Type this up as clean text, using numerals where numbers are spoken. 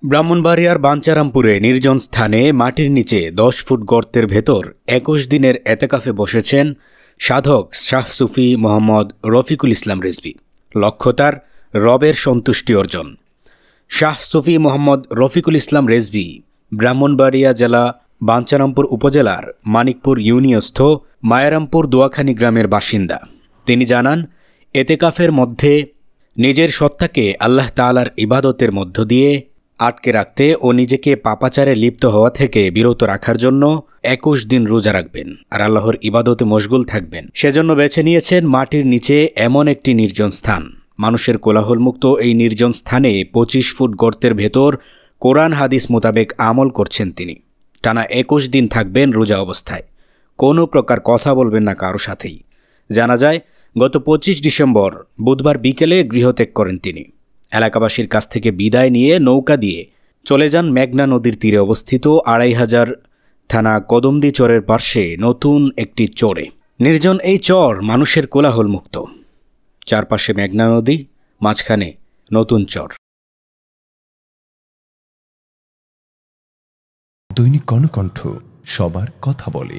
ব্রাহ্মণবাড়িয়ার বাঞ্চারামপুরে নির্জন স্থানে মাটির নিচে ১০ ফুট গর্তের ভেতর ২১ দিনের এতেকাফে বসেছেন সাধক শাহ সুফি মোহাম্মদ রফিকুল ইসলাম রিজভী। লক্ষ্য তার রবের সন্তুষ্টি অর্জন। শাহ সুফি মোহাম্মদ রফিকুল ইসলাম রিজভী ব্রাহ্মণবাড়িয়া জেলা বাঞ্চারামপুর উপজেলার মানিকপুর ইউনিয়নস্থ মায়ারামপুর দোয়াখানী গ্রামের বাসিন্দা। তিনি জানান, এতেকাফের মধ্যে নিজের সত্তাকে আল্লাহ তাআলার ইবাদতের মধ্য দিয়ে আটকে রাখতে ও নিজেকে পাপাচারে লিপ্ত হওয়া থেকে বিরত রাখার জন্য ২১ দিন রোজা রাখবেন আর আল্লাহর ইবাদতে মশগুল থাকবেন। সেজন্য বেছে নিয়েছেন মাটির নিচে এমন একটি নির্জন স্থান। মানুষের কোলাহলমুক্ত এই নির্জন স্থানে ২৫ ফুট গর্তের ভেতর কোরআন হাদিস মোতাবেক আমল করছেন তিনি। টানা ২১ দিন থাকবেন রোজা অবস্থায়, কোনো প্রকার কথা বলবেন না কারো সাথেই। জানা যায়, গত ২৫ ডিসেম্বর বুধবার বিকেলে গৃহত্যাগ করেন তিনি। এলাকাবাসীর কাছ থেকে বিদায় নিয়ে নৌকা দিয়ে চলে যান মেঘনা নদীর তীরে অবস্থিত ২৫০০ থানা কদমদি চরের পার্শ্বে নতুন একটি চরে। নির্জন এই চর মানুষের কোলাহলমুক্ত, চারপাশে মেঘনা নদী, মাঝখানে নতুন চর। দৈনিক কর্ণকণ্ঠ, সবার কথা বলে।